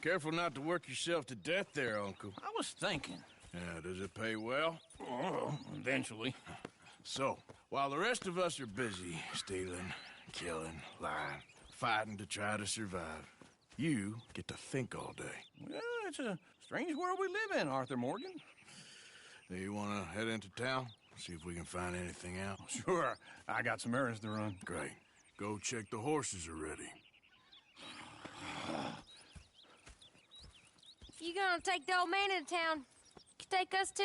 Careful not to work yourself to death there, Uncle. I was thinking. Yeah, does it pay well? Oh, eventually. So, while the rest of us are busy stealing, killing, lying, fighting to try to survive, you get to think all day. Well, it's a strange world we live in, Arthur Morgan. Do you want to head into town? See if we can find anything out? Sure, I got some errands to run. Great. Go check the horses are ready. You gonna take the old man into town? Take us too?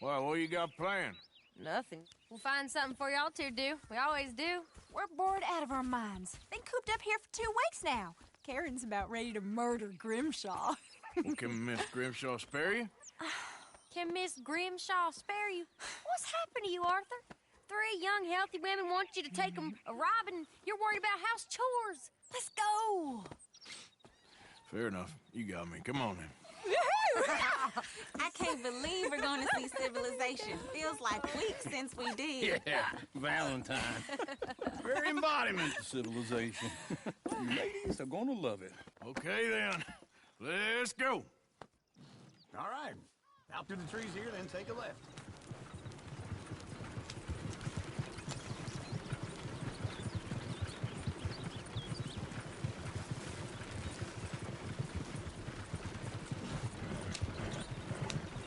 Well, what you got planned? Nothing. We'll find something for y'all to do. We always do. We're bored out of our minds. Been cooped up here for 2 weeks now. Karen's about ready to murder Grimshaw. Well, can Miss Grimshaw spare you? Can Miss Grimshaw spare you? What's happened to you, Arthur? 3 young, healthy women want you to take them a robbing. You're worried about house chores. Let's go. Fair enough. You got me. Come on then. I can't believe we're going to see civilization. Feels like weeks since we did. Yeah, Valentine. Very embodiment of civilization. You ladies are going to love it. Okay then. Let's go. All right. Out through the trees here, then take a left.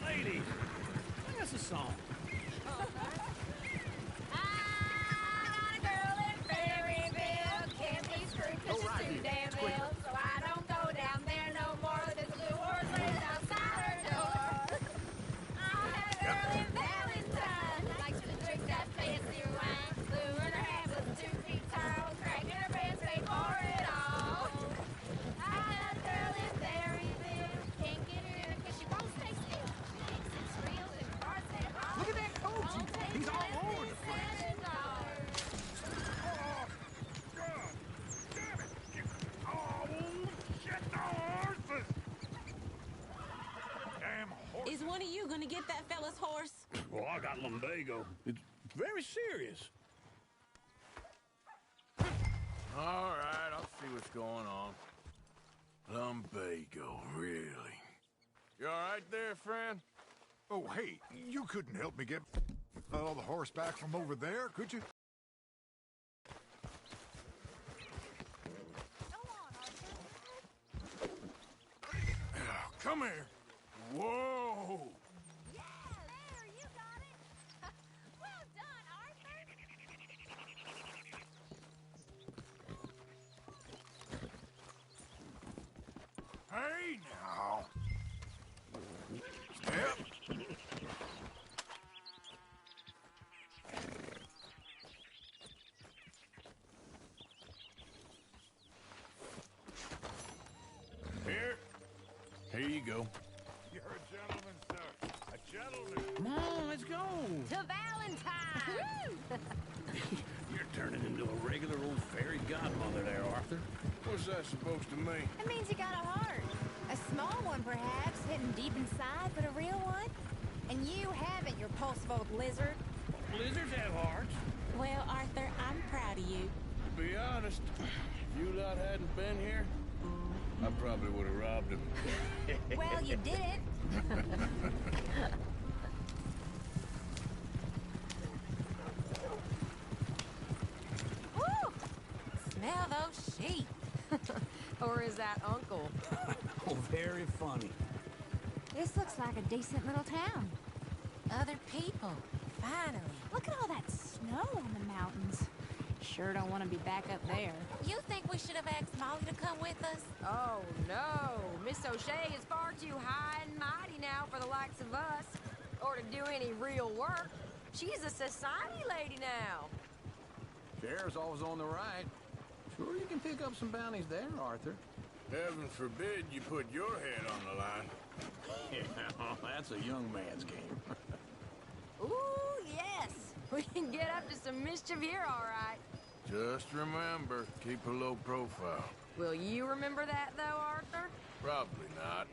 Ladies, sing us a song. I got a girl in Berryville. Can't be screwed 'cause she's too damn ill. So I don't go down there no more. There's a blue horse laid outside her door. I had a girl in Valentine. Likes to drink that fancy wine. Blue in her hair was 2 feet tall. Cracking her pants, they pour it all. I had a girl in Berryville. Can't get her in 'cause she won't stay still. Shakes and squeals and barks at all. Look at that coach. He's all over the place. Is one of you going to get that fella's horse? Well, I got lumbago. It's very serious. All right, I'll see what's going on. Lumbago, really? You all right there, friend? Oh, hey, you couldn't help me get all the horse back from over there, could you? Come here. Whoa! Yeah, there, you got it. Well done, Arthur. Hey, now. Step. Here you go. You're a gentleman, sir. A gentleman. Come on, let's go. To Valentine! You're turning into a regular old fairy godmother there, Arthur. What's that supposed to mean? It means you got a heart. A small one, perhaps, hidden deep inside, but a real one. And you haven't, you pulse-vogue lizard. Lizards have hearts. Well, Arthur, I'm proud of you. To be honest, if you lot hadn't been here, I probably would have robbed him. Well, you didn't. Woo! Smell those sheep. Or is that Uncle? Oh, very funny. This looks like a decent little town. Other people. Finally. Look at all that snow on the mountains. Sure don't want to be back up there. You think we should have asked Molly to come with us? Oh, no. Miss O'Shea is far too high and mighty now for the likes of us. Or to do any real work. She's a society lady now. Sheriff's always on the right. Sure you can pick up some bounties there, Arthur. Heaven forbid you put your head on the line. Yeah, that's a young man's game. Ooh, yes. We can get up to some mischief here, all right. Just remember, keep a low profile. Will you remember that, though, Arthur? Probably not.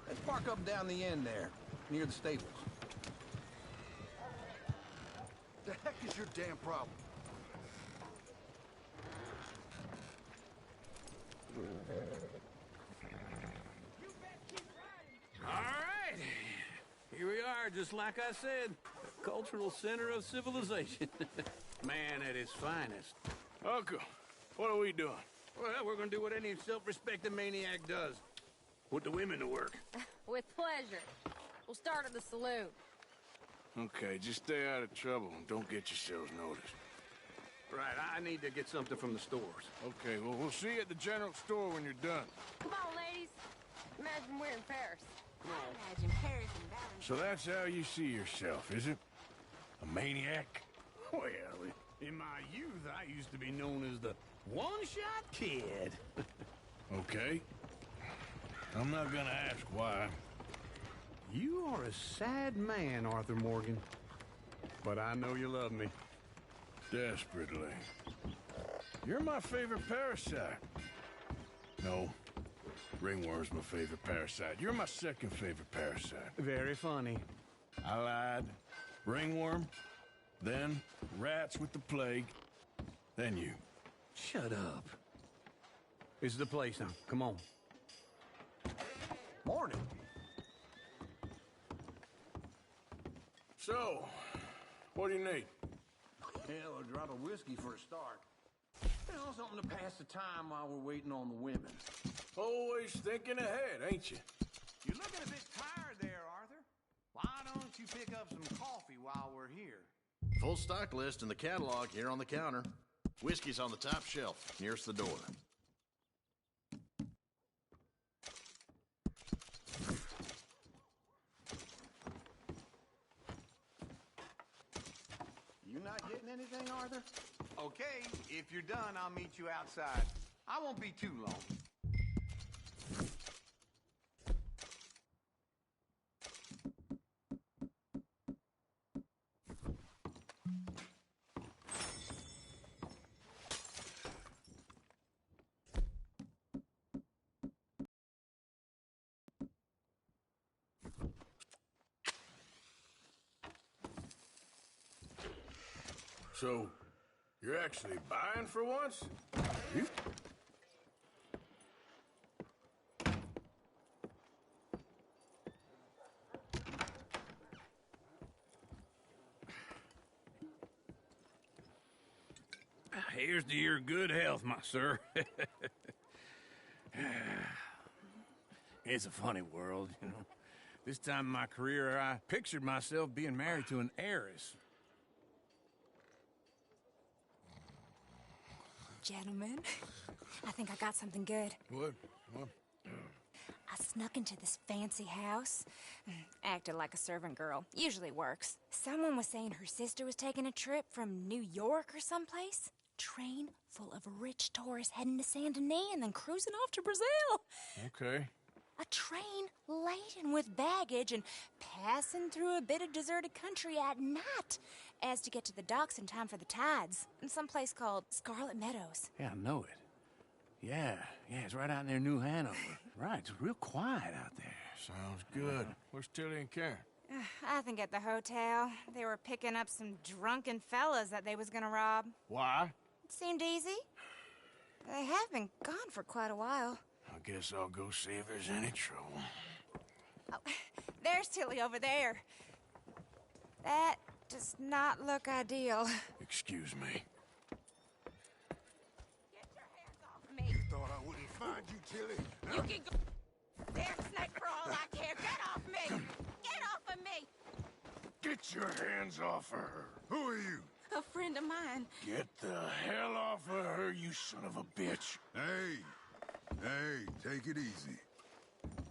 Let's park up down the end there, near the stables. The heck is your damn problem? just like I said, the cultural center of civilization. Man at his finest. Uncle, what are we doing? Well, we're gonna do what any self-respecting maniac does. Put the women to work. With pleasure. We'll start at the saloon. Okay, just stay out of trouble and don't get yourselves noticed. Right, I need to get something from the stores. Okay, well, we'll see you at the general store when you're done. Come on, ladies. Imagine we're in Paris. Imagine Paris and Valentine. So that's how you see yourself, is it? A maniac? Well, in my youth, I used to be known as the one-shot kid. Okay. I'm not gonna ask why. You are a sad man, Arthur Morgan. But I know you love me. Desperately. You're my favorite parasite. No. Ringworm's my favorite parasite. You're my second favorite parasite. Very funny. I lied. Ringworm. Then rats with the plague. Then you. Shut up. This is the place now. Come on. Morning. So, what do you need? Hell, a drop of whiskey for a start. You know, something to pass the time while we're waiting on the women. Always thinking ahead, ain't you? You're looking a bit tired there, Arthur. Why don't you pick up some coffee while we're here? Full stock list in the catalog here on the counter. Whiskey's on the top shelf, nearest the door. You not getting anything, Arthur? Okay, if you're done, I'll meet you outside. I won't be too long. So, you're actually buying for once? Here's to your good health, my sir. It's a funny world, you know. This time in my career, I pictured myself being married to an heiress. Gentlemen, I think I got something good. What? What? I snuck into this fancy house. Acted like a servant girl. Usually works. Someone was saying her sister was taking a trip from New York or someplace. Train full of rich tourists heading to Saint Denis and then cruising off to Brazil. Okay. A train laden with baggage and passing through a bit of deserted country at night as to get to the docks in time for the tides in some place called Scarlet Meadows. Yeah, I know it. Yeah, it's right out near New Hanover. Right, it's real quiet out there. Sounds good. Where's Tilly and Karen? I think at the hotel. They were picking up some drunken fellas that they was gonna rob. Why? It seemed easy. They have been gone for quite a while. I guess I'll go see if there's any trouble. Oh, there's Tilly over there. That does not look ideal. Excuse me. Get your hands off of me. Thought I wouldn't find you, Tilly. You can go damn snake for all I care. Get off me! Get off of me! Get your hands off of her. Who are you? A friend of mine. Get the hell off of her, you son of a bitch. Hey, take it easy.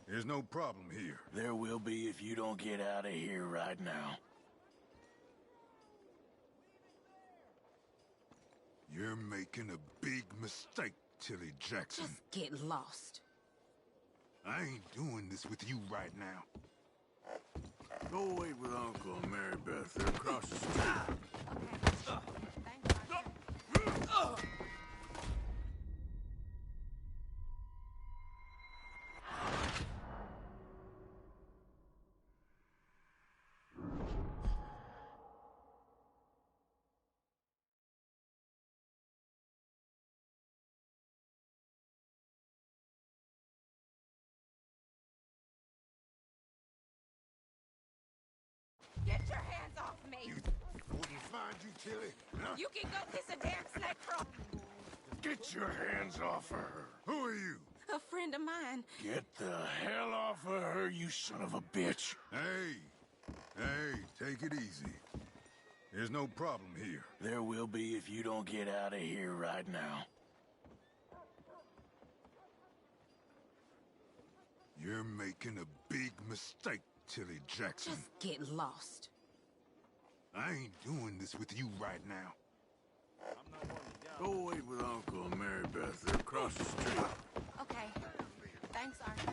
There's no problem here. There will be if you don't get out of here right now. You're making a big mistake, Tilly Jackson. Just get lost. I ain't doing this with you right now. Go wait with Uncle and Mary Beth. They're across the street. Okay. Thanks, Arthur. Tilly. Huh? You can go kiss a damn snake frog. Get your hands off of her. Who are you? A friend of mine. Get the hell off of her, you son of a bitch. Hey, take it easy. There's no problem here. There will be if you don't get out of here right now. You're making a big mistake, Tilly Jackson. Just get lost. I ain't doing this with you right now. Go wait with Uncle and Mary Beth. They're across the street. Okay. Thanks, Arthur.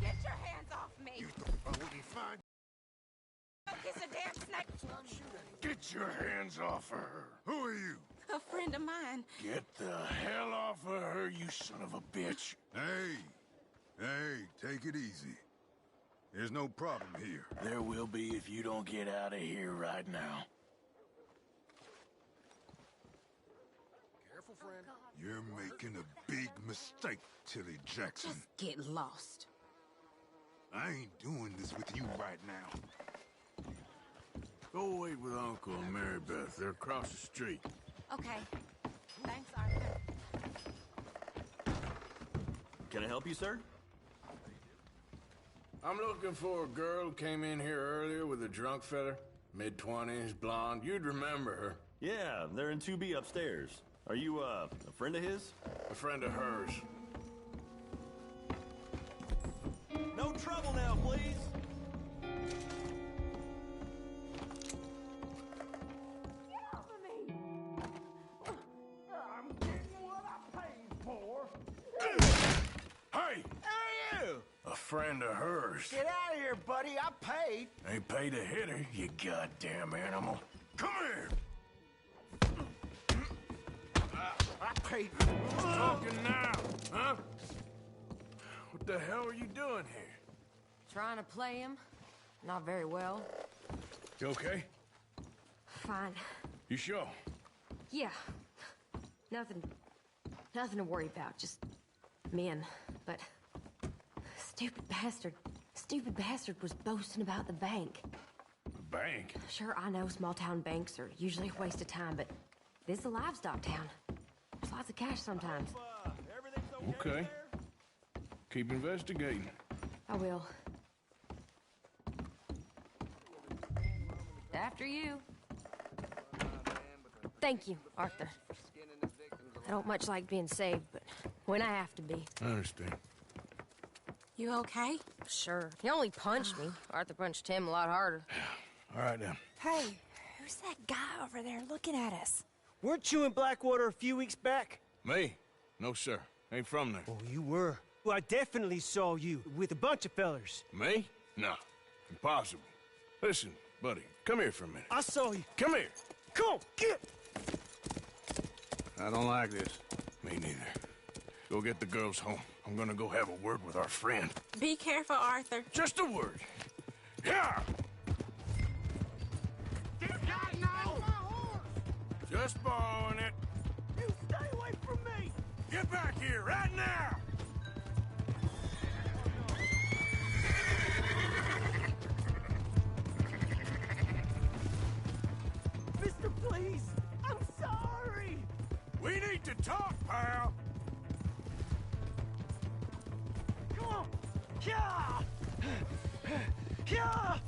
Get your hands off me. You thought I wouldn't find Go kiss a damn snake. Get your hands off of her. Who are you? A friend of mine. Get the hell off of her, you son of a bitch. Hey, take it easy. There's no problem here. There will be if you don't get out of here right now. Careful, friend. You're making a big mistake, Tilly Jackson. Just get lost. I ain't doing this with you right now. Go wait with Uncle and Mary Beth. They're across the street. Okay. Thanks, Arthur. Can I help you, sir? I'm looking for a girl who came in here earlier with a drunk fella. Mid-20s, blonde. You'd remember her. Yeah, they're in 2B upstairs. Are you, a friend of his? A friend of hers. No trouble now, please! Hey! Hey, you! A friend of hers. Get out of here, buddy. I paid. Ain't paid to hit her, you goddamn animal. Come here! I paid. Talking now, huh? What the hell are you doing here? Trying to play him. Not very well. You okay? Fine. You sure? Yeah. Nothing to worry about. Just men. But stupid bastard was boasting about the bank. The bank? Sure, I know small town banks are usually a waste of time, but this is a livestock town. There's lots of cash sometimes. Okay. Keep investigating. I will. After you. Thank you, Arthur. I don't much like being saved, but when I have to be. I understand. You okay? Sure. He only punched me. Arthur punched him a lot harder. All right, then. Hey, who's that guy over there looking at us? Weren't you in Blackwater a few weeks back? Me? No, sir. Ain't from there. Oh, you were. Well, I definitely saw you with a bunch of fellers. Me? No. Impossible. Listen, buddy, come here for a minute. I saw you. Come here. Come on, get! I don't like this. Me neither. Go get the girls home. I'm gonna go have a word with our friend. Be careful, Arthur. Just a word. Yeah! Just borrowing it. You stay away from me! Get back here right now! Mister, please! I'm sorry! We need to talk, pal. Come on! Yeah! Yeah!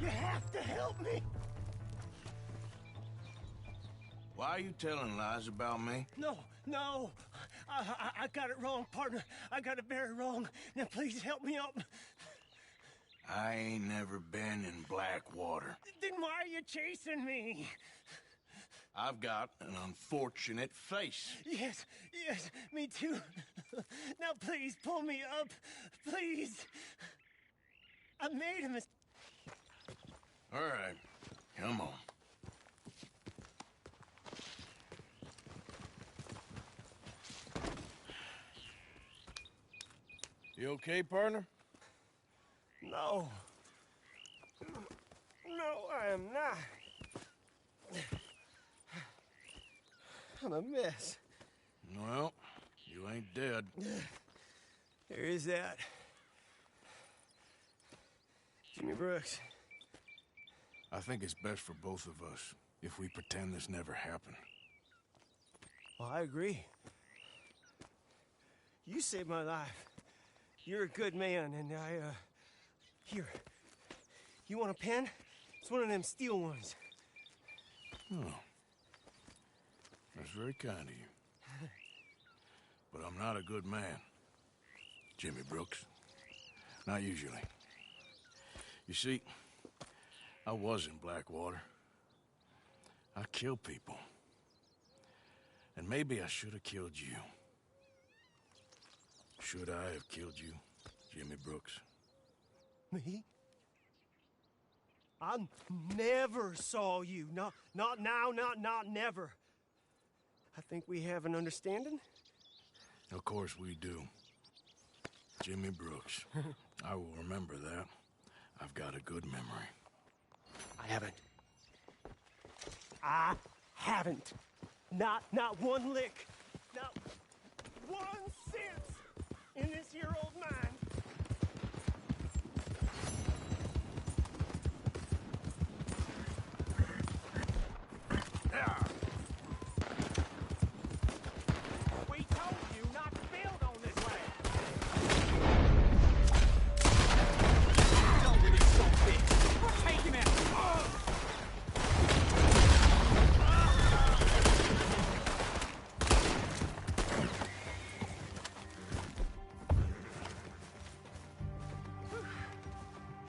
You have to help me! Why are you telling lies about me? No. I got it wrong, partner. I got it very wrong. Now please help me up. I ain't never been in Blackwater. Then why are you chasing me? I've got an unfortunate face. Yes, me too. Now please pull me up. Please. I made a mistake. All right, come on. You okay, partner? No. No, I am not. I'm a mess. Well, you ain't dead. There is that. Jimmy Brooks. I think it's best for both of us if we pretend this never happened. Well, I agree. You saved my life. You're a good man, and here. You want a pen? It's one of them steel ones. Oh. That's very kind of you. But I'm not a good man, Jimmy Brooks. Not usually. You see, I was in Blackwater. I killed people. And maybe I should have killed you. Should I have killed you, Jimmy Brooks? Me? I never saw you. Not now, not never. I think we have an understanding. Of course we do. Jimmy Brooks. I will remember that. I've got a good memory. I haven't. Not one lick. Not 1 cent in this here old mine. We told you not to build on this land. Don't release so big. Take him out.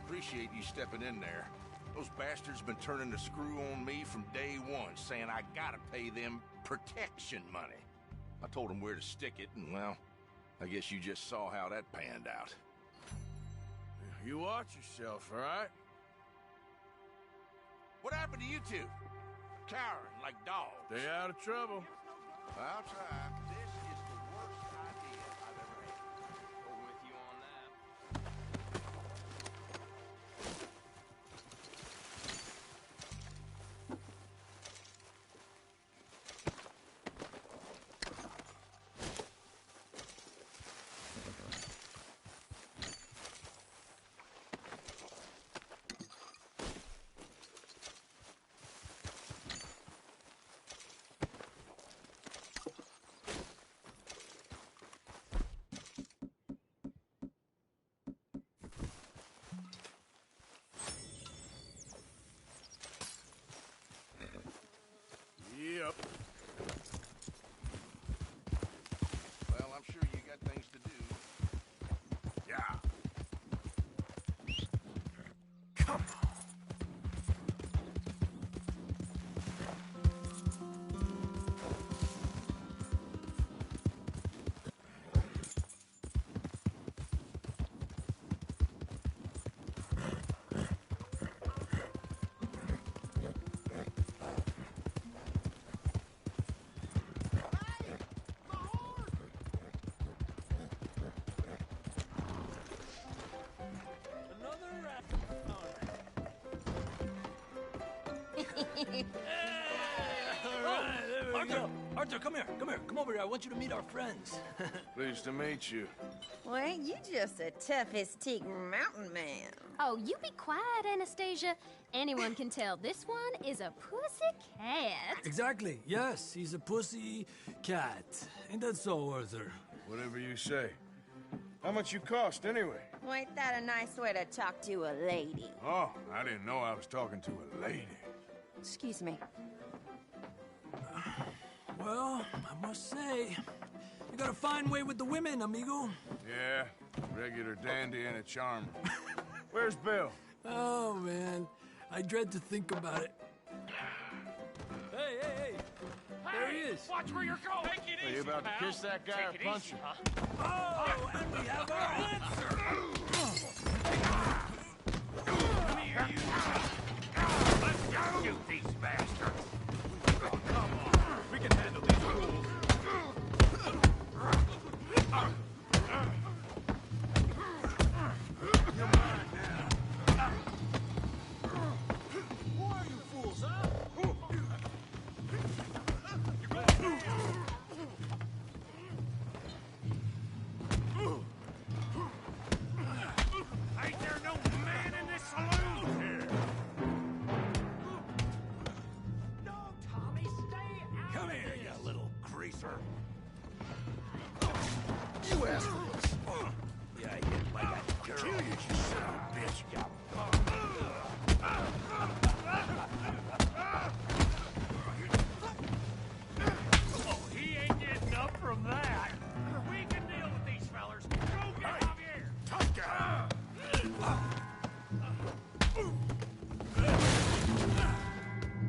Appreciate you stepping in there. Those bastards been turning the screw on me from day one, saying I gotta pay them protection money. I told them where to stick it, and well, I guess you just saw how that panned out. You watch yourself, all right? What happened to you two? Cowering like dogs. Stay out of trouble. I'll try. This is the worst idea I've ever had. Go with you on that. Yep. Well, I'm sure you got things to do. Yeah. Come on. Arthur, come here. Come over here. I want you to meet our friends. Pleased to meet you. Well, ain't you just the toughest teak mountain man? Oh, you be quiet, Anastasia. Anyone can tell this one is a pussy cat. Exactly. Yes, he's a pussy cat. Ain't that so, Arthur? Whatever you say. How much you cost, anyway? Well, ain't that a nice way to talk to a lady? Oh, I didn't know I was talking to a lady. Excuse me. Well, I must say, you got a fine way with the women, amigo. Yeah, regular dandy and a charmer. Where's Bill? Oh, man. I dread to think about it. Hey! There he is. Watch where you're going. Take it easy, Are you about to kiss that guy or punch him? Oh, and we have our answer. Come here, you. Let's just shoot these bastards. Oh, come on. We can handle these fools.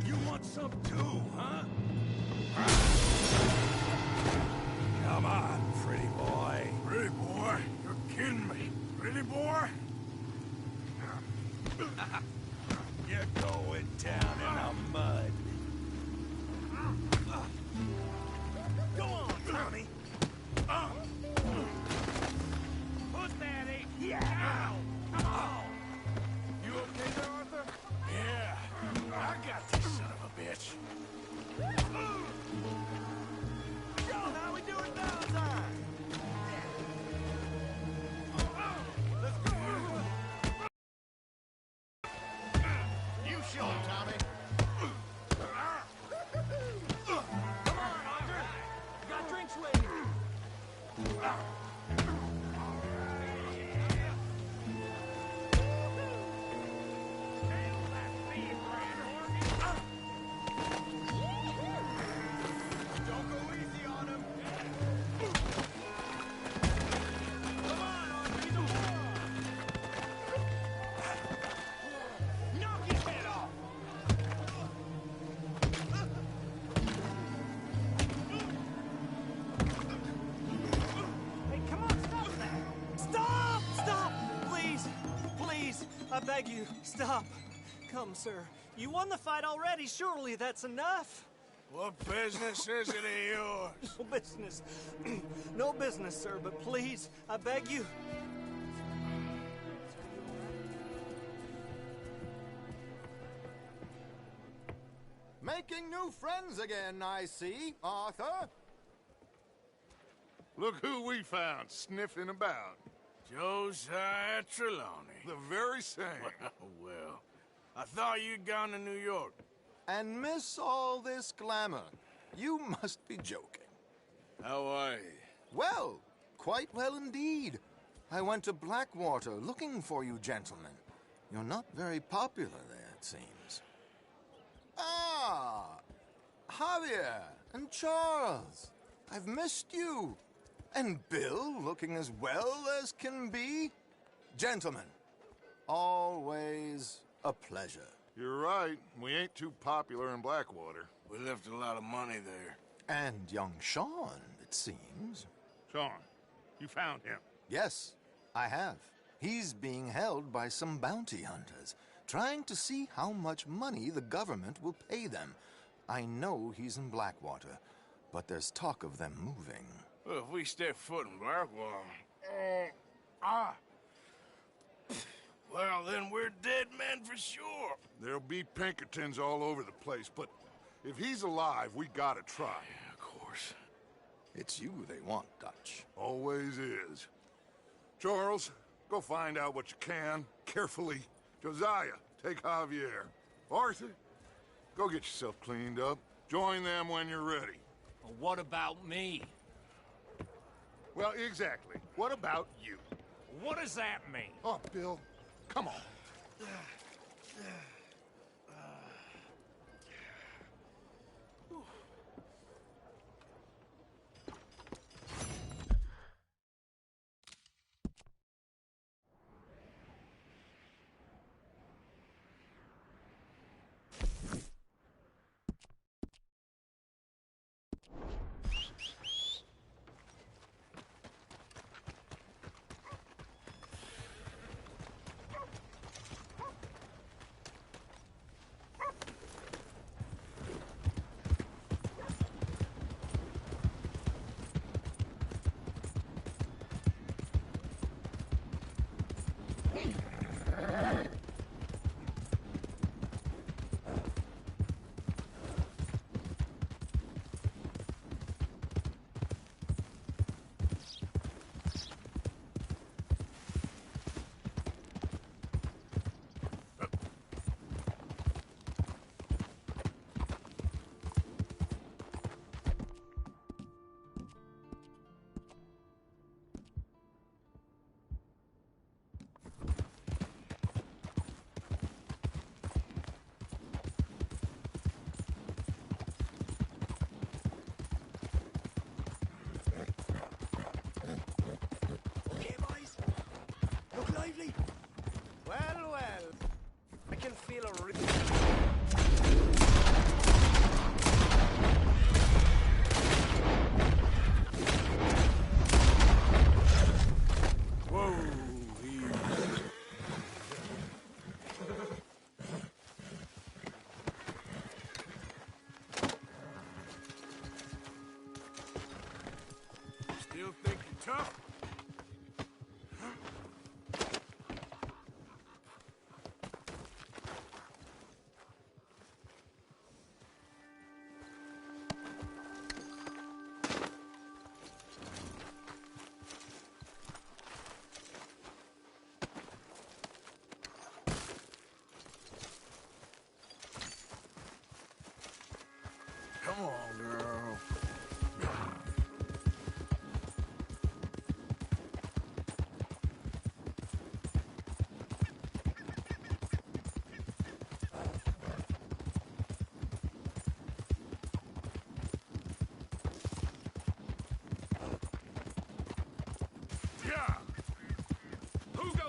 You want some too, huh? Come on, pretty boy. Pretty boy? You're kidding me. Pretty boy? You're going down in the mud. Go on, Tommy. Push that eight. Yeah. Come on. You okay there, Arthur? Yeah. I got this son of a bitch. Yo, how we doing Valentine? Let's go. You show him, Tommy. Come on, Arthur. We got drinks waiting. Don't go easy on him. Come on, Arthur. He's a moron. Knock his head off. Hey, come on, stop that! Stop! Stop! Please! Please! I beg you, stop. Come, sir. You won the fight already. Surely that's enough. What business is it of yours? No business. No business, sir, but please, I beg you. Making new friends again, I see, Arthur. Look who we found sniffing about. Josiah Trelawney. The very same. Well, I thought you'd gone to New York. And miss all this glamour. You must be joking. How are you? Well, quite well indeed. I went to Blackwater looking for you gentlemen. You're not very popular there, it seems. Ah! Javier and Charles. I've missed you. And Bill looking as well as can be. Gentlemen, always a pleasure. You're right. We ain't too popular in Blackwater. We left a lot of money there. And young Sean, it seems. Sean, you found him. Yes, I have. He's being held by some bounty hunters, trying to see how much money the government will pay them. I know he's in Blackwater, but there's talk of them moving. Well, if we step foot in Blackwater... Well, then we're dead men for sure. There'll be Pinkertons all over the place, but if he's alive, we gotta try. Yeah, of course. It's you they want, Dutch. Always is. Charles, go find out what you can, carefully. Josiah, take Javier. Arthur, go get yourself cleaned up. Join them when you're ready. Well, what about me? Well, exactly. What about you? What does that mean? Oh, Bill, come on.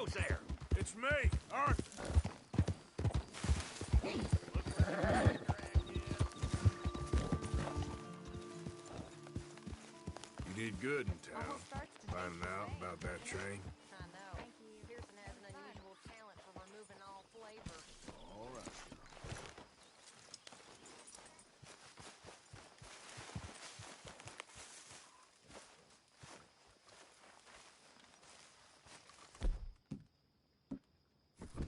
goes there? It's me, Arthur. You did good in town, finding out about that train. I know. Thank you. Pearson has an unusual talent for removing all flavor. All right.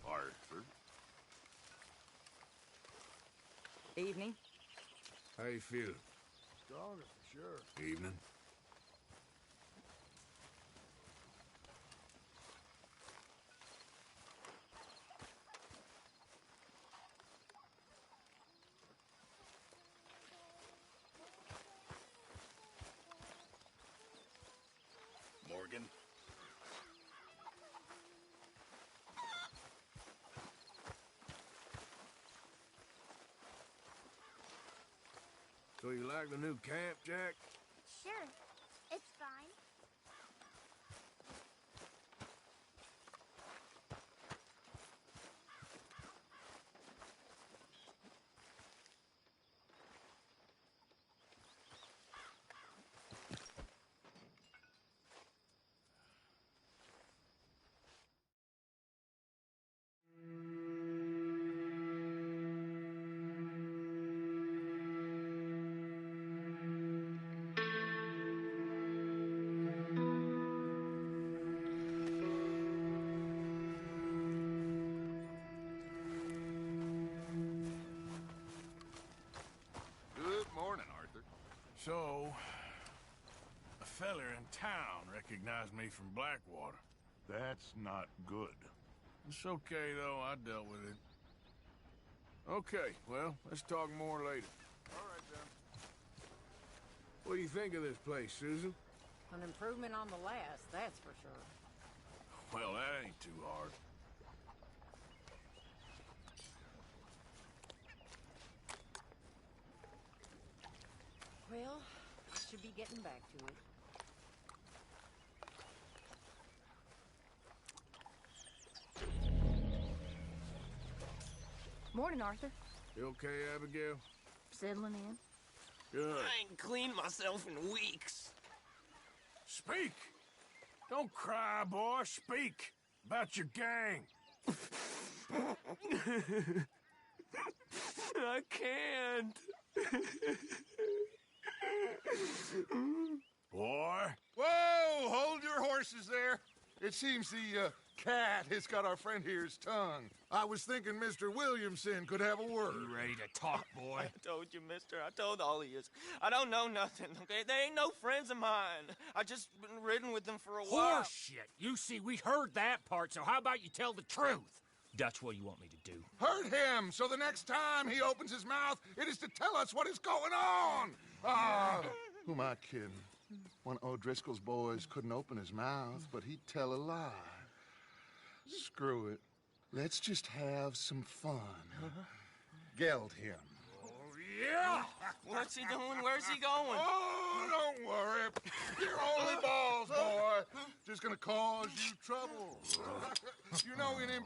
Arthur. Evening. How you feeling? Stronger for sure. Evening. Morgan. So you like the new camp, Jack? Sure. It's fine. Good morning, Arthur. So, a feller in town recognized me from Blackwater. That's not good. It's okay, though. I dealt with it. Okay, well, let's talk more later. All right, then. What do you think of this place, Susan? An improvement on the last, that's for sure. Well, that ain't too hard. Well, I should be getting back to it. Morning, Arthur. You okay, Abigail? Settling in. Good. I ain't cleaned myself in weeks. Speak! Don't cry, boy. Speak about your gang. I can't. Boy. Whoa! Hold your horses there. It seems the cat has got our friend here's tongue. I was thinking Mr. Williamson could have a word. You ready to talk, boy? I told you, mister. I told all of you. I don't know nothing, okay? They ain't no friends of mine. I just been ridden with them for a while. Horseshit. You see, we heard that part, so how about you tell the truth? Dutch, what do you want me to do? Hurt him, so the next time he opens his mouth, it is to tell us what is going on. Ah, who am I kidding? One of O'Driscoll's boys couldn't open his mouth, but he'd tell a lie. Screw it. Let's just have some fun. Geld him. Yeah! What's he doing? Where's he going? Oh, don't worry. You're only balls, boy. Just gonna cause you trouble. You know, in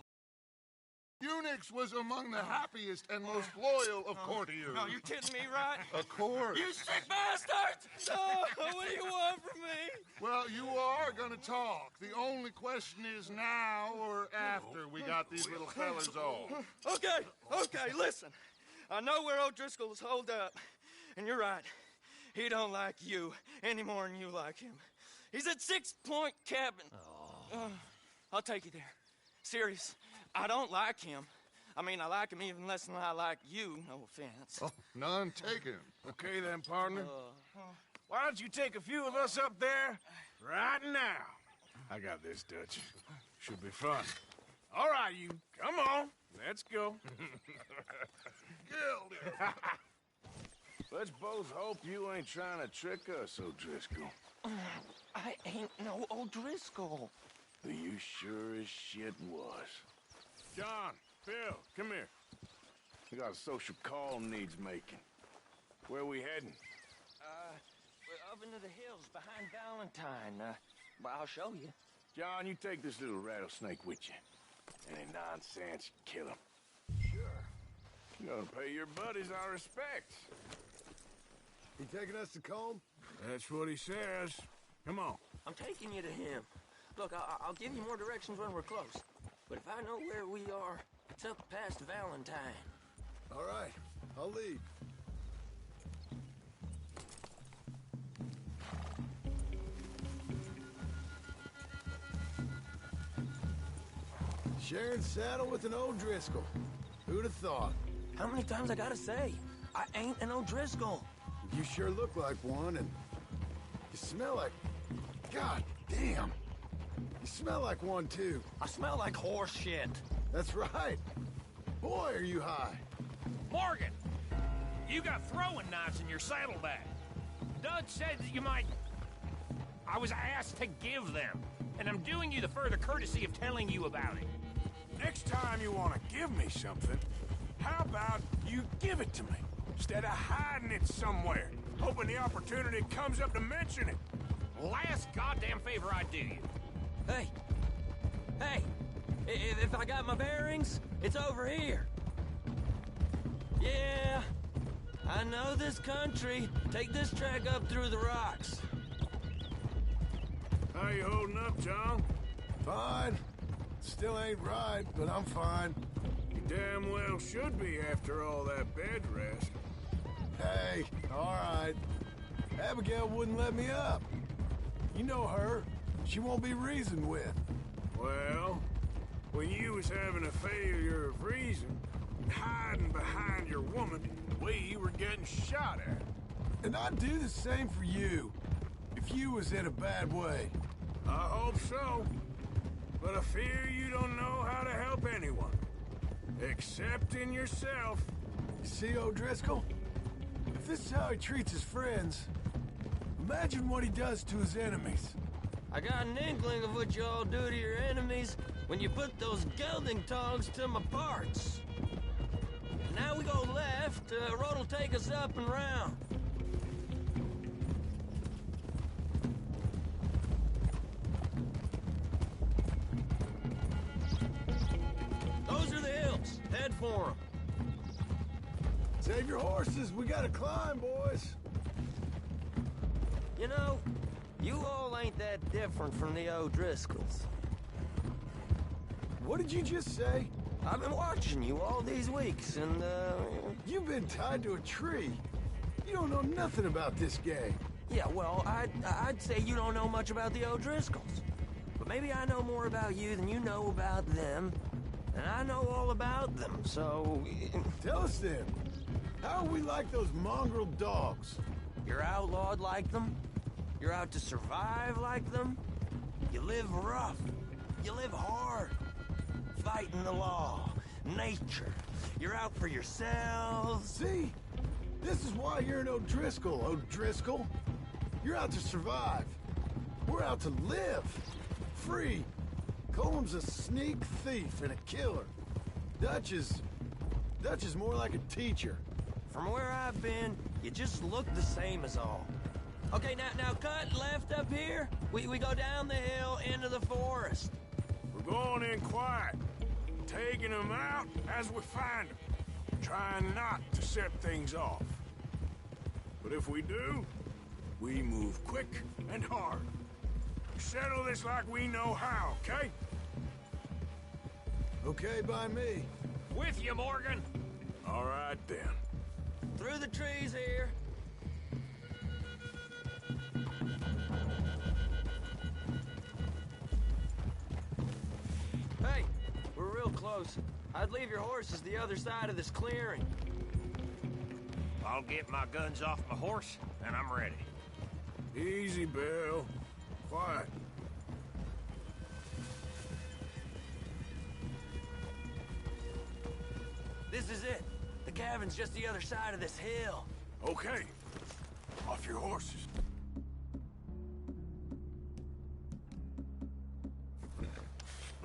Unix was among the happiest and most loyal of courtiers. No, you kidding me, right? Of course. You sick bastard! Oh, what do you want from me? Well, you are gonna talk. The only question is now or after we got these little fellas off. Okay, listen. I know where O'Driscoll's holed up, and you're right. He don't like you any more than you like him. He's at 6 Point Cabin. I'll take you there. Serious. I don't like him. I mean, I like him even less than I like you, no offense. Oh, none taken. Okay then, partner. Why don't you take a few of us up there right now? I got this, Dutch. Should be fun. All right, you. Come on. Let's go. Let's both hope you ain't trying to trick us, O'Driscoll. I ain't no O'Driscoll. You sure as shit was. John, Phil, come here. We got a social call needs making. Where we heading? We're up into the hills behind Valentine. Well, I'll show you. John, you take this little rattlesnake with you. Any nonsense, kill him. Sure. You're gonna pay your buddies our respects. He taking us to Combe? That's what he says. Come on. I'm taking you to him. Look, I'll give you more directions when we're close. But if I know where we are, it's up past Valentine. All right, I'll lead. Sharing saddle with an O'Driscoll. Who'd have thought? How many times I gotta say? I ain't an O'Driscoll. You sure look like one, and you smell like... God damn. You smell like one, too. I smell like horse shit. That's right. Boy, are you high. Morgan! You got throwing knives in your saddlebag. Dud said that you might... I was asked to give them, and I'm doing you the further courtesy of telling you about it. Next time you want to give me something, how about you give it to me, instead of hiding it somewhere, hoping the opportunity comes up to mention it? Last goddamn favor I do you. Hey! Hey! If I got my bearings, it's over here. Yeah, I know this country. Take this track up through the rocks. How you holding up, John? Fine. Still ain't right, but I'm fine. You damn well should be after all that bed rest. Hey, all right. Abigail wouldn't let me up. You know her. She won't be reasoned with. Well, when you was having a failure of reason, hiding behind your woman, we were getting shot at. And I'd do the same for you, if you was in a bad way. I hope so. But I fear you don't know how to help anyone. Except in yourself. You see, O'Driscoll? If this is how he treats his friends, imagine what he does to his enemies. I got an inkling of what you all do to your enemies when you put those gelding tongs to my parts. Now we go left, road will take us up and round. Those are the hills. Head for them. Save your horses. We gotta climb, boys. You know, you all ain't that different from the O'Driscolls. What did you just say? I've been watching you all these weeks, and, You've been tied to a tree. You don't know nothing about this gang. Yeah, well, I'd say you don't know much about the O'Driscolls. But maybe I know more about you than you know about them. And I know all about them, so... Tell us then. How are we like those mongrel dogs? You're outlawed like them. You're out to survive like them. You live rough. You live hard. Fighting the law. Nature. You're out for yourselves. See? This is why you're an O'Driscoll, O'Driscoll. You're out to survive. We're out to live. Free. Colm's a sneak thief and a killer. Dutch is more like a teacher. From where I've been, you just look the same as all. Okay, now cut left up here. We go down the hill into the forest. We're going in quiet, taking them out as we find them, trying not to set things off. But if we do, we move quick and hard. We settle this like we know how, okay? Okay by me. With you, Morgan. All right, then. Through the trees here. Hey, we're real close. I'd leave your horses the other side of this clearing. I'll get my guns off my horse, and I'm ready. Easy, Bill. Quiet. This is it. The cabin's just the other side of this hill. Okay. Off your horses.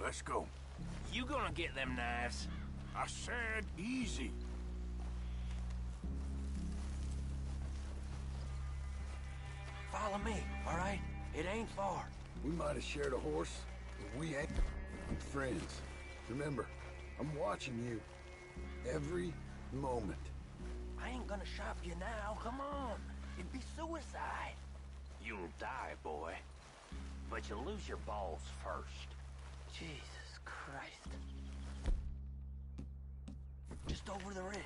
Let's go. You gonna get them knives? I said easy. Follow me, all right? It ain't far. We might have shared a horse. We ain't friends. Remember, I'm watching you every moment. I ain't gonna shop you now. Come on. It'd be suicide. You'll die, boy. But you'll lose your balls first. Jesus Christ. Just over the ridge.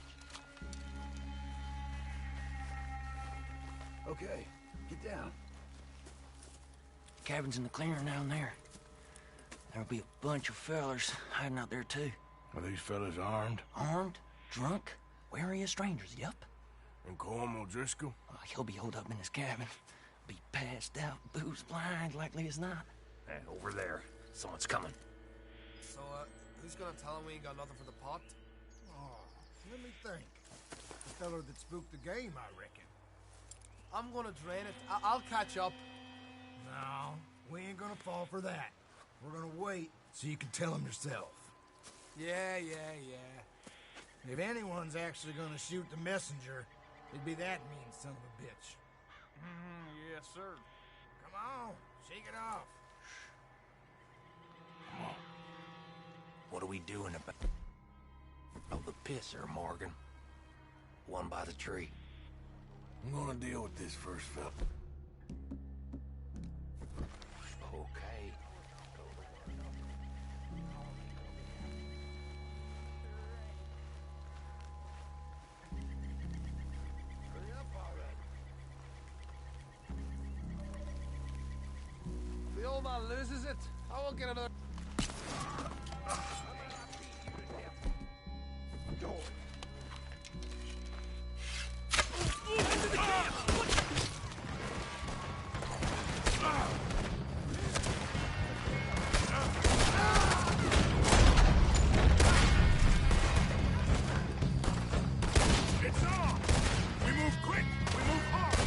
Okay, get down. Cabin's in the clearing down there. There'll be a bunch of fellers hiding out there, too. Are these fellas armed? Armed? Drunk? Wary of strangers, yup. And Colm O'Driscoll? He'll be holed up in his cabin. Be passed out, booze blind, likely as not. Over there. Someone's coming. So, who's gonna tell him we ain't got nothing for the pot? Oh, let me think. The feller that spooked the game, I reckon. I'm gonna drain it. I'll catch up. No, we ain't gonna fall for that. We're gonna wait so you can tell him yourself. Yeah. If anyone's actually gonna shoot the messenger, it'd be that mean son of a bitch. Yes, sir. Come on, shake it off. What are we doing about... Oh, the pisser, Morgan. One by the tree. I'm gonna deal with this first, fella. Okay. Hurry up already. If the old man loses it, I won't get another... Go. Into the camp! It's on! We move quick! We move hard!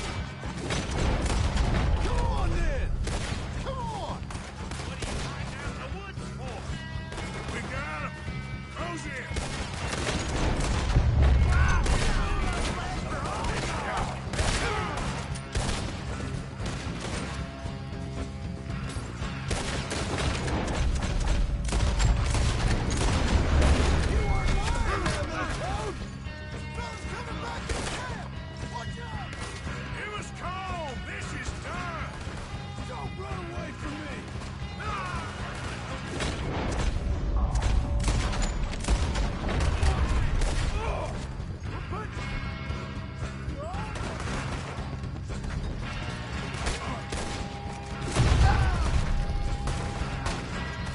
Come on, then! Come on! What are you hiding out in the woods for? We got him! Close in! It was calm! This is done! Don't run away from me!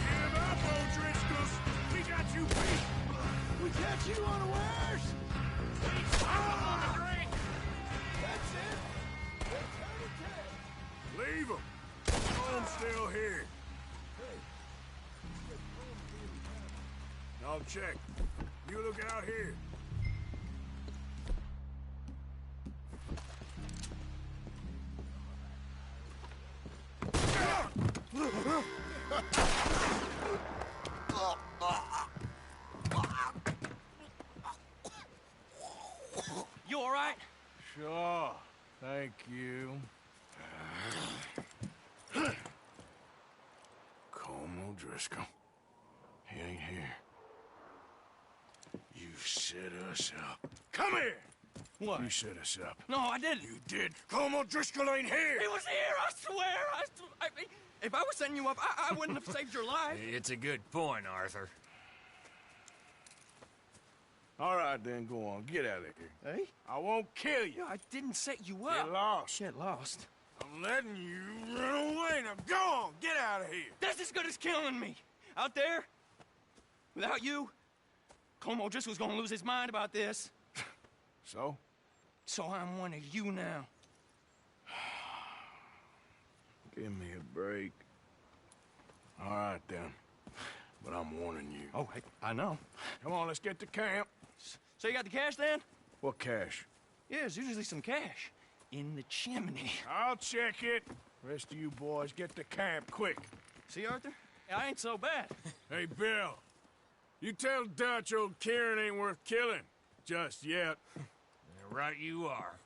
Give up, O'Driscolls! We got you beat! We catch you unawares! On the drink! That's it! Return attack! Leave him! Colm's still here. I'll check. You look out here. You all right? Sure. Thank you. Colm O'Driscoll. He ain't here. You set us up. Come here! What? You set us up. No, I didn't. You did. Colm O'Driscoll ain't here! He was here, I swear! If I was setting you up, I wouldn't have saved your life. It's a good point, Arthur. All right, then, go on. Get out of here. Hey? I won't kill you. I didn't set you up. Get lost. Get lost. I'm letting you run away. Now go on. Get out of here. That's as good as killing me. Out there, without you, Colm O'Driscoll's gonna lose his mind about this. So? So I'm one of you now. Give me a break. All right, then. But I'm warning you. Oh, I know. Come on, let's get to camp. So you got the cash, then? What cash? Yeah, there's usually some cash. In the chimney. I'll check it. Rest of you boys, get to camp, quick. See, Arthur? I ain't so bad. Hey, Bill. You tell Dutch old Kieran ain't worth killing. Just yet. Right you are.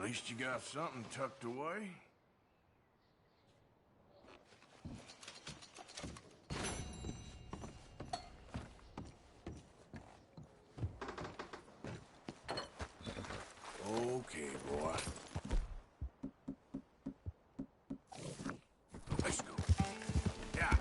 At least you got something tucked away. Okay, boy. Let's go. Yeah.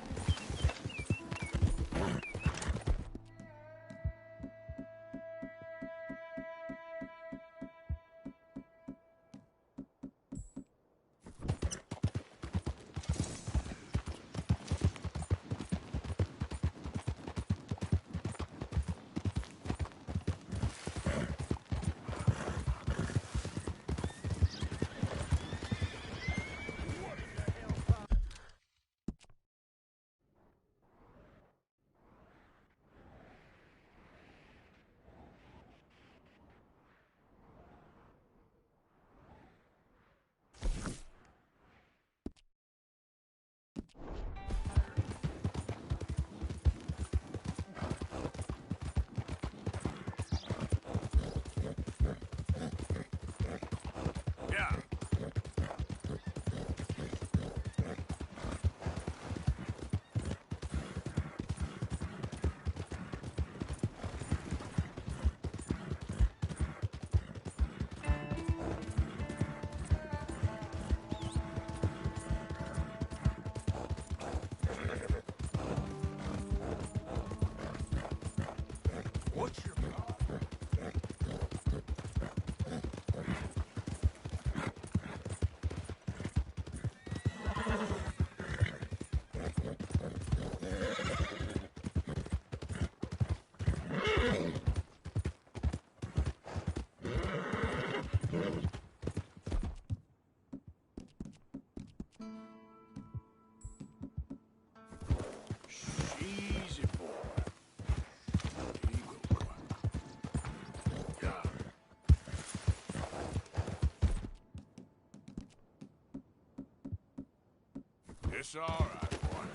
What's your easy boy. It's all right, boy.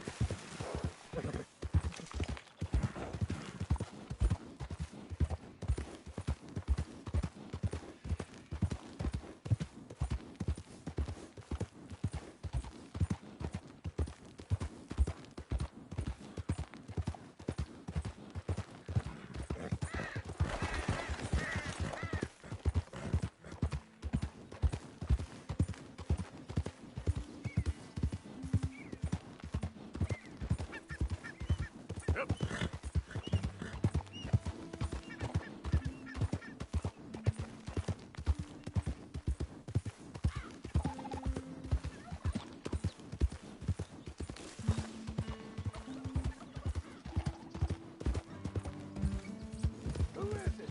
Who is it?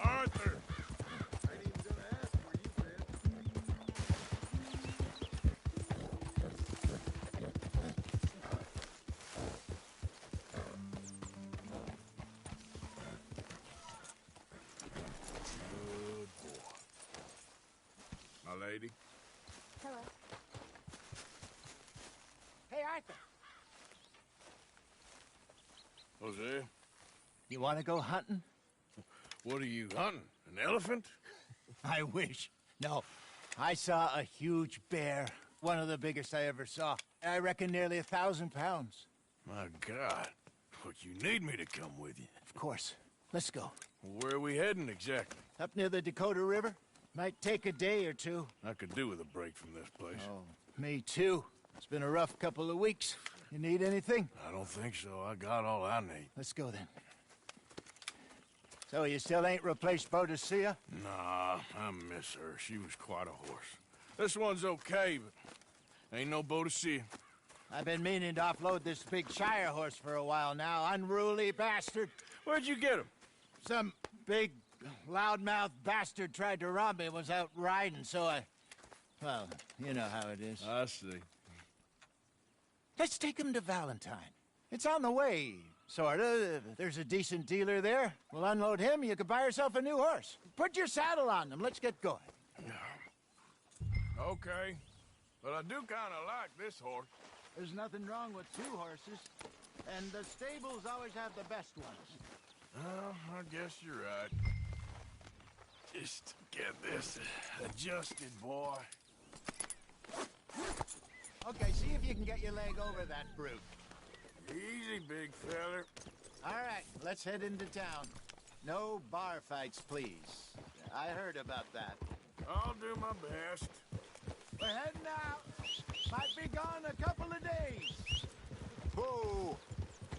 Arthur. I ain't even gonna ask where you've been. Good boy. My lady. Hello. Hey, Arthur. Jose, You want to go hunting? what are you hunting? An elephant? I wish. No. I saw a huge bear. One of the biggest I ever saw. I reckon nearly 1,000 pounds. My God. But you need me to come with you. Of course. Let's go. Where are we heading exactly? Up near the Dakota River. Might take a day or two. I could do with a break from this place. Oh, me too. It's been a rough couple of weeks. You need anything? I don't think so. I got all I need. Let's go then. So you still ain't replaced Boadicea? Nah, I miss her. She was quite a horse. This one's okay, but ain't no Boadicea. I've been meaning to offload this big Shire horse for a while now. Unruly bastard. Where'd you get him? Some big, loudmouth bastard tried to rob me and was out riding, so I... Well, you know how it is. I see. Let's take him to Valentine. It's on the way, sorta. If there's a decent dealer there, we'll unload him, you can buy yourself a new horse. Put your saddle on them, let's get going. Okay. But I do kind of like this horse. There's nothing wrong with two horses, and the stables always have the best ones. Well, I guess you're right. Just Get this adjusted, boy. Okay, see if you can get your leg over that brute. Easy, big feller. All right, let's head into town. No bar fights, please. I heard about that. I'll do my best. We're heading out. Might be gone a couple of days. Whoa!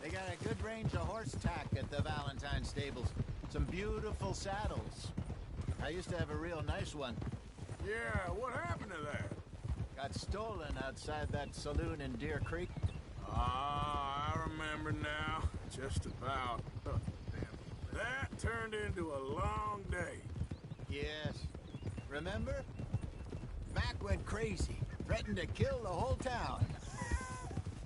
They got a good range of horse tack at the Valentine stables. Some beautiful saddles. I used to have a real nice one. Yeah, what happened to that? Got stolen outside that saloon in Deer Creek. Ah, I remember now. Just about. That turned into a long day. Yes. Remember? Mac went crazy, threatened to kill the whole town.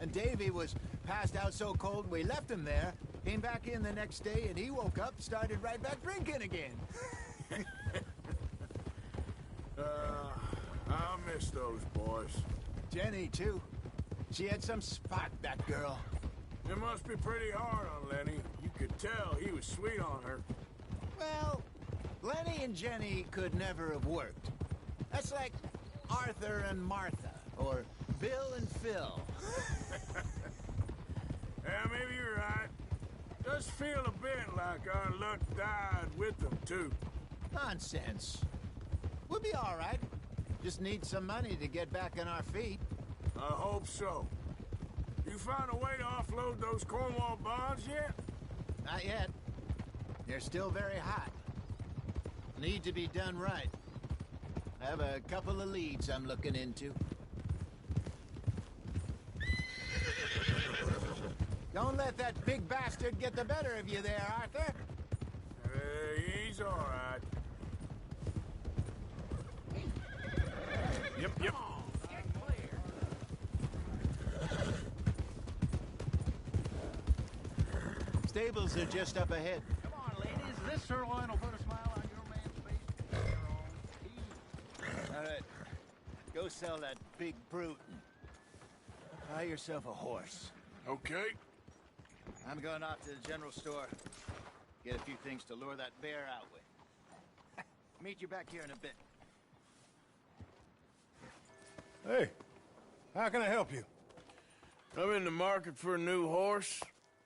And Davy was passed out so cold we left him there, came back in the next day, and he woke up, started right back drinking again. I miss those boys. Jenny, too. She had some spark, that girl. It must be pretty hard on Lenny. You could tell he was sweet on her. Well, Lenny and Jenny could never have worked. That's like Arthur and Martha, or Bill and Phil. Yeah, maybe you're right. Does feel a bit like our luck died with them, too. Nonsense. We'll be all right. Just need some money to get back on our feet. I hope so. You found a way to offload those Cornwall bonds yet? Not yet. They're still very hot. Need to be done right. I have a couple of leads I'm looking into. Don't let that big bastard get the better of you there, Arthur. He's all right. Yep. Stables are just up ahead. Come on, ladies. This sirloin will put a smile on your man's face. All right. Go sell that big brute. Buy yourself a horse. Okay. I'm going off to the general store. Get a few things to lure that bear out with. Meet you back here in a bit. Hey, how can I help you? I'm in the market for a new horse.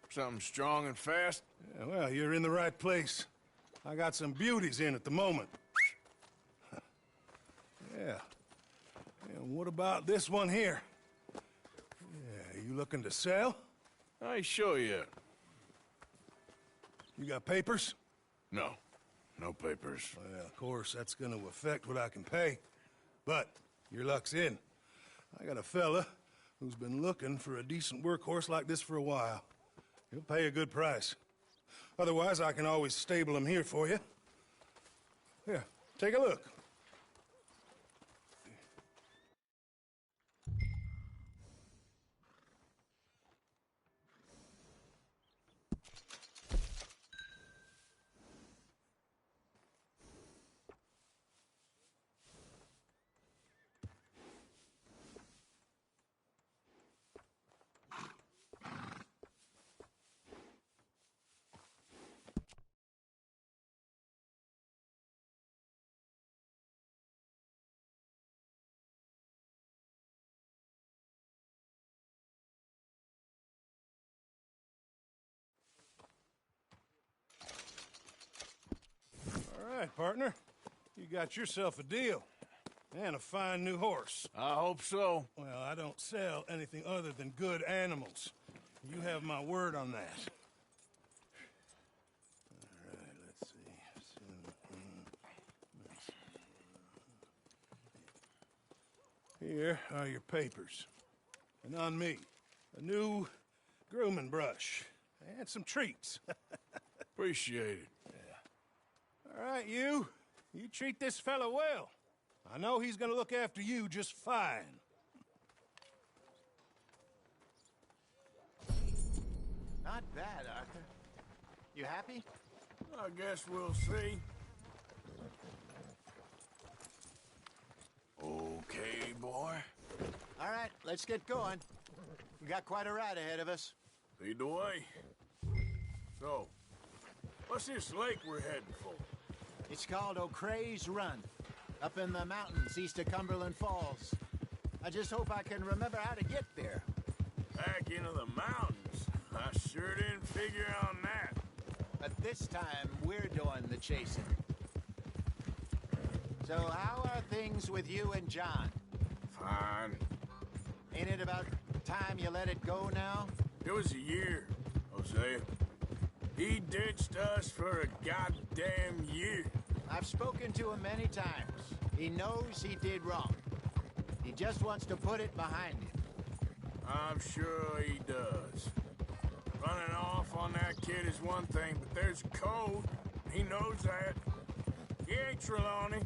Something strong and fast. Yeah, well, you're in the right place. I got some beauties in at the moment. Yeah. And what about this one here? Yeah, you looking to sell? I ain't sure yet. You got papers? No. No papers. Well, of course, that's gonna affect what I can pay. But your luck's in. I got a fella who's been looking for a decent workhorse like this for a while. He'll pay a good price. Otherwise, I can always stable him here for you. Here, take a look. All right, partner. You got yourself a deal. And a fine new horse. I hope so. Well, I don't sell anything other than good animals. You have my word on that. All right, let's see. Here are your papers. And on me, a new grooming brush. And some treats. Appreciate it. All right, you treat this fella well. I know he's gonna look after you just fine. Not bad, Arthur. You happy? I guess we'll see. Okay, boy. All right, let's get going. We got quite a ride ahead of us. Lead the way. So, what's this lake we're heading for? It's called O'Creagh's Run, up in the mountains east of Cumberland Falls. I just hope I can remember how to get there. Back into the mountains? I sure didn't figure on that. But this time, we're doing the chasing. So how are things with you and John? Fine. Ain't it about time you let it go now? It was a year, Hosea. He ditched us for a goddamn year. I've spoken to him many times. He knows he did wrong. He just wants to put it behind him. I'm sure he does. Running off on that kid is one thing, but there's a code. He knows that. He ain't Trelawney.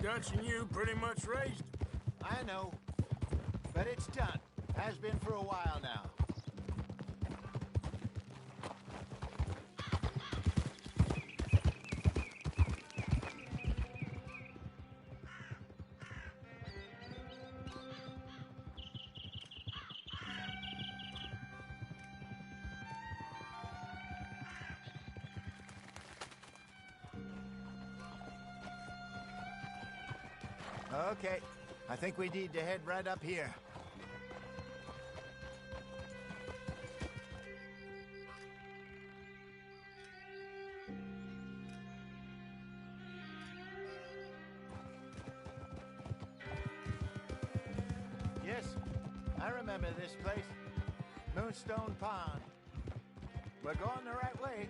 Dutch and you pretty much raised him. I know. But it's done. Has been for a while now. Okay, I think we need to head right up here. Yes, I remember this place. Moonstone Pond. We're going the right way.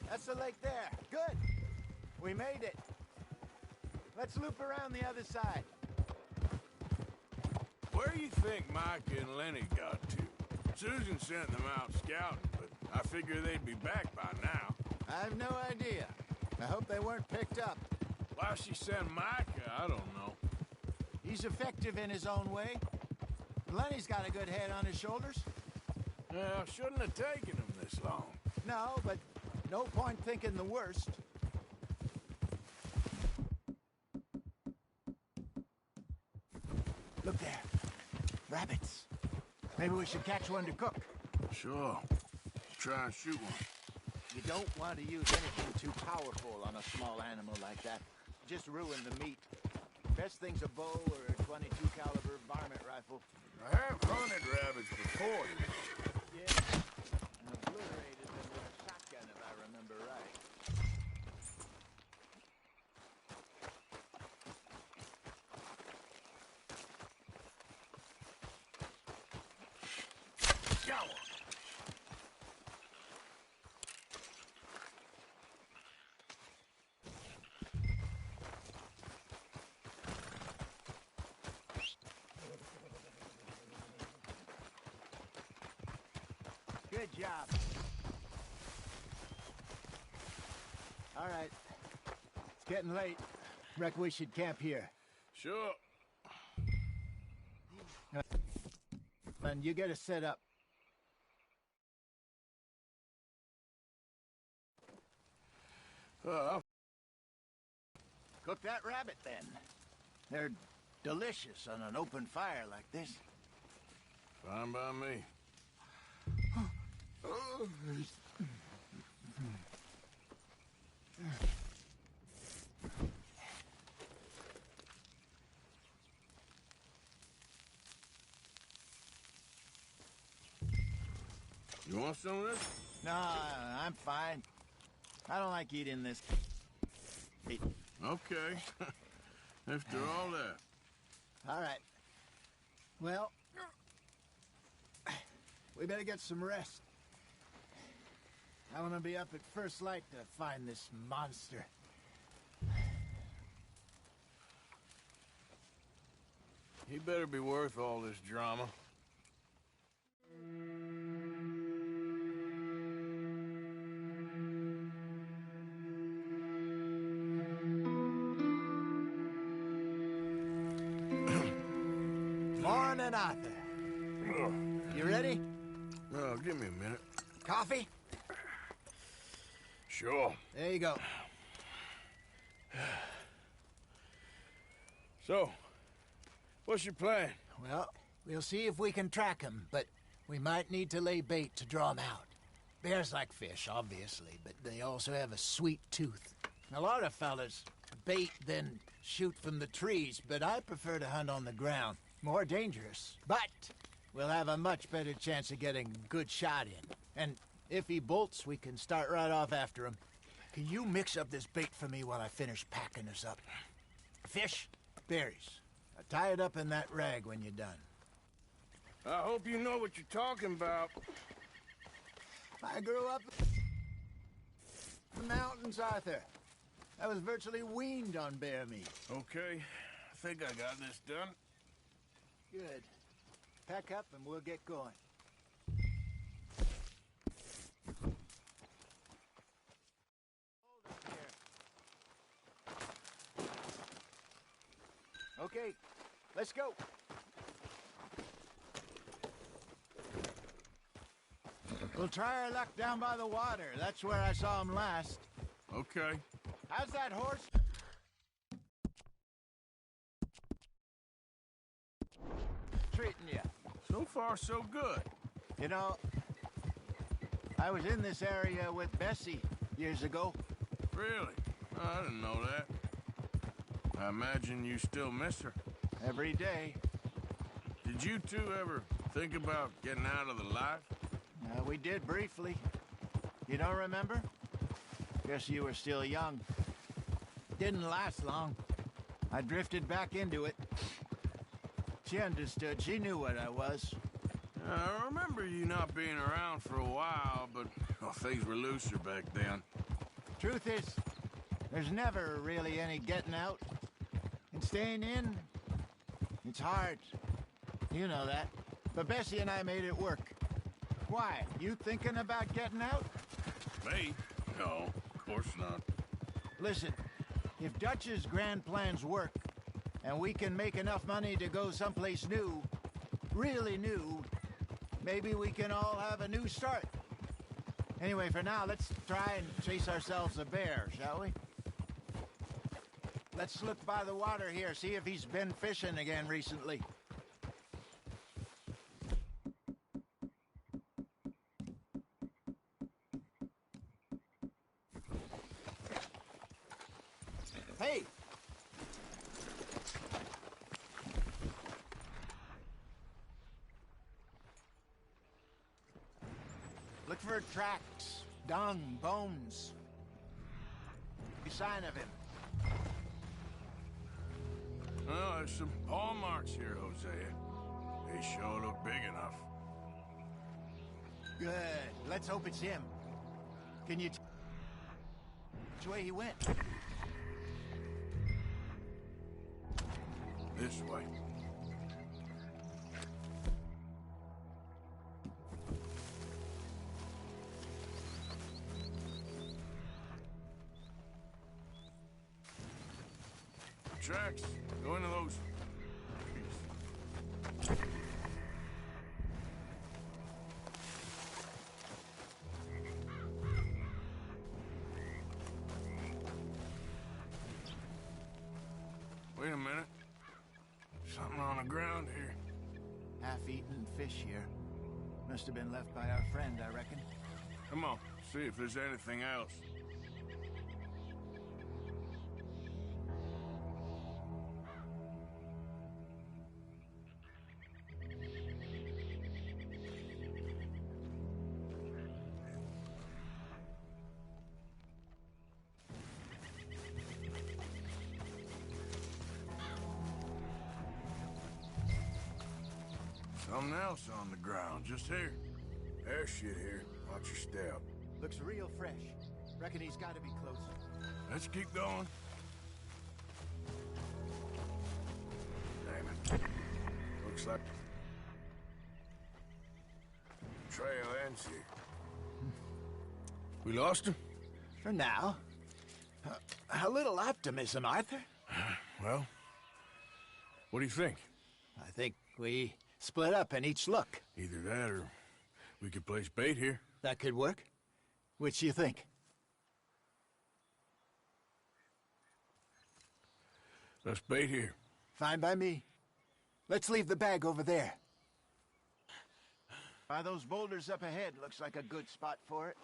That's the lake there. Good. We made it. Let's loop around the other side. Where do you think Mike and Lenny got to? Susan sent them out scouting, but I figure they'd be back by now. I've no idea. I hope they weren't picked up. Why she sent Micah, I don't know. He's effective in his own way. Lenny's got a good head on his shoulders. Well, shouldn't have taken him this long. No, but no point thinking the worst. Look there. Rabbits. Maybe we should catch one to cook. Sure. Try and shoot one. You don't want to use anything too powerful on a small animal like that. Just ruin the meat. Best thing's a bow or a .22 caliber varmint rifle. I have hunted rabbits before. Yeah. And obliterated them with a shotgun, if I remember right. Good job. All right. It's getting late. Reckon we should camp here. Sure. And you get us set up. Cook that rabbit, then. They're delicious on an open fire like this. Fine by me. You want some of this? No, I'm fine. I don't like eating this. Okay. After all that. All right. Well, we better get some rest. I want to be up at first light to find this monster. He better be worth all this drama. Morning, Arthur. You ready? Oh, give me a minute. Coffee? Sure. There you go. So, What's your plan? Well, we'll see if we can track him, but we might need to lay bait to draw him out. Bears like fish, obviously, but they also have a sweet tooth. A lot of fellas bait, then shoot from the trees, but I prefer to hunt on the ground. More dangerous. But we'll have a much better chance of getting a good shot in. And if he bolts, we can start right off after him. Can you mix up this bait for me while I finish packing us up? Fish, berries. Tie it up in that rag when you're done. I hope you know what you're talking about. I grew up in the mountains, Arthur. I was virtually weaned on bear meat. Okay, I think I got this done. Good. Pack up and we'll get going. Okay, let's go. We'll try our luck down by the water. That's where I saw him last. Okay. How's that horse? Treating you? So far, so good. You know, I was in this area with Bessie years ago. Really? I didn't know that. I imagine you still miss her. Every day. Did you two ever think about getting out of the life? We did briefly. You don't remember? Guess you were still young. Didn't last long. I drifted back into it. She understood. She knew what I was. I remember you not being around for a while, but things were looser back then. Truth is, there's never really any getting out. And staying in, it's hard. You know that. But Bessie and I made it work. Why? You thinking about getting out? Me? No, of course not. Listen, if Dutch's grand plans work, and we can make enough money to go someplace new, really new, maybe we can all have a new start. Anyway, for now, let's try and chase ourselves a bear, shall we? Let's look by the water here, see if he's been fishing again recently. Hey! Look for tracks, dung, bones. Any sign of him? Well, there's some paw marks here, Hosea. They sure look big enough. Good. Let's hope it's him. Can you which way he went? This way. Tracks. Go into those. Wait a minute. Something on the ground here. Half-eaten fish here. Must have been left by our friend, I reckon. Come on, see if there's anything else. Something else on the ground, just here. There's shit here. Watch your step. Looks real fresh. Reckon he's got to be close. Let's keep going. Damn it. Looks like trail ends here. We lost him? For now. A little optimism, Arthur. Well, what do you think? I think we split up and each look. Either that or we could place bait here. That could work. Which do you think? Let's bait here. Fine by me. Let's leave the bag over there. By those boulders up ahead, looks like a good spot for it.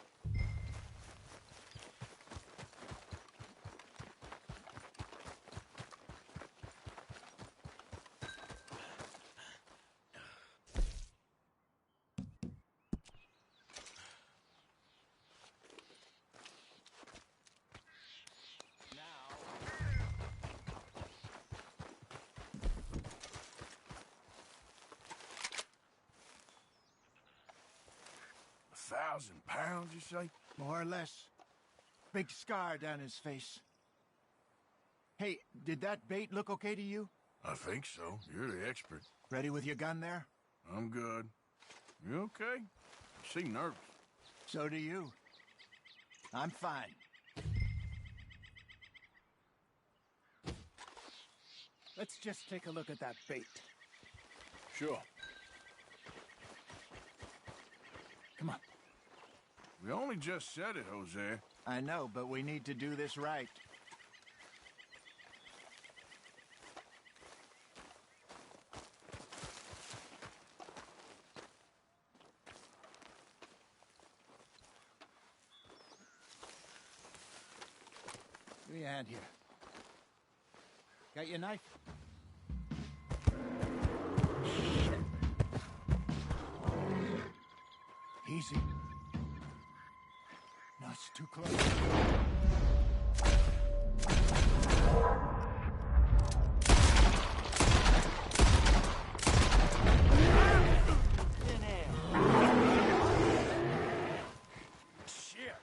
£1,000, you say? More or less. Big scar down his face. Hey, did that bait look okay to you? I think so. You're the expert. Ready with your gun there? I'm good. You okay? You seem nervous. So do you. I'm fine. Let's just take a look at that bait. Sure. Come on. We only just said it, Hosea. I know, but we need to do this right. Give me a hand here. Got your knife? Easy. No, it's too close. Shit.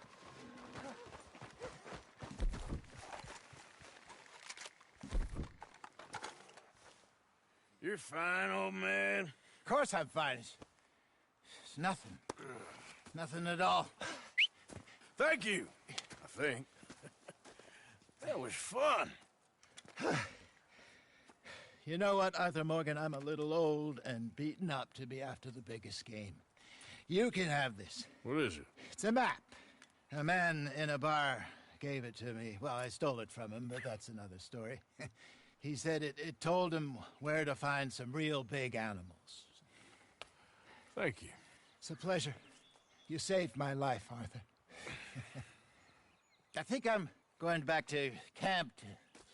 You're fine, old man. Of course I'm fine. It's nothing. Nothing at all. Thank you, I think. That was fun. You know what, Arthur Morgan? I'm a little old and beaten up to be after the biggest game. You can have this. What is it? It's a map. A man in a bar gave it to me. Well, I stole it from him, but that's another story. He said it told him where to find some real big animals. Thank you. It's a pleasure. You saved my life, Arthur. I think I'm going back to camp to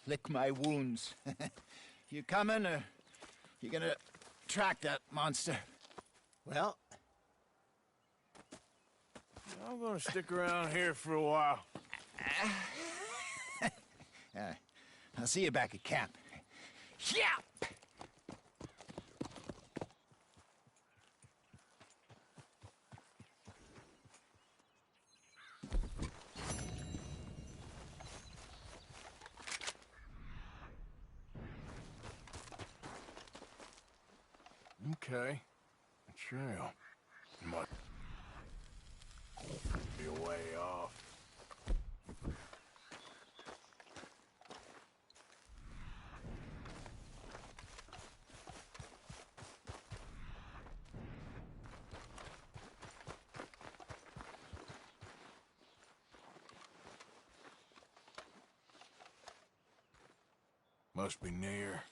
lick my wounds. You coming, or you gonna track that monster? Well, I'm gonna stick around here for a while. I'll see you back at camp. Yeah! Okay. A trail. Might be a way off. Must be near.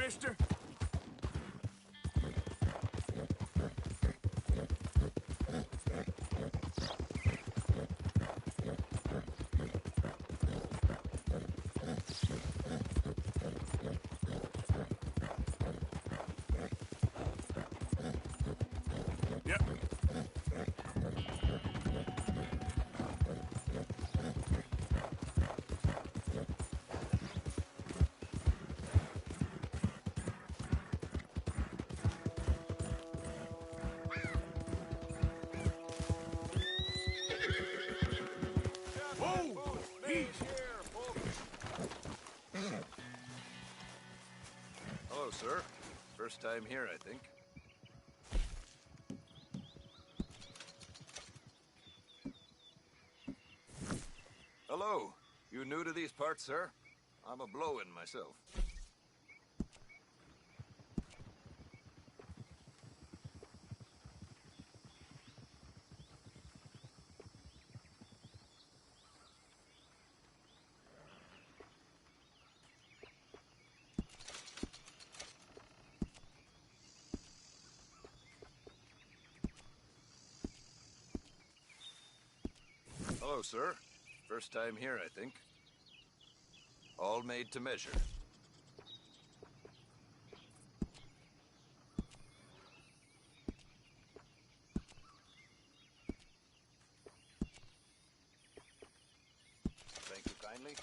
mister? Yep. Whoa! Easy. Hello, sir. First time here, I think. Hello. You new to these parts, sir? I'm a blow-in myself. Hello, sir. First time here, I think. All made to measure. Thank you kindly.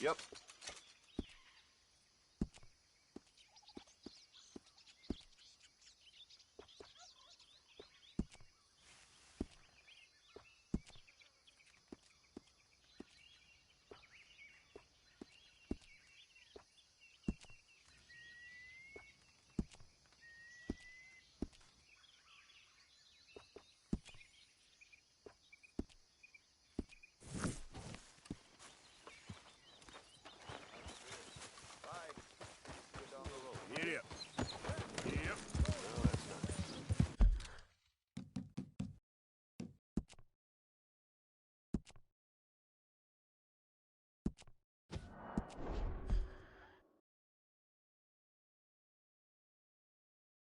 Yep,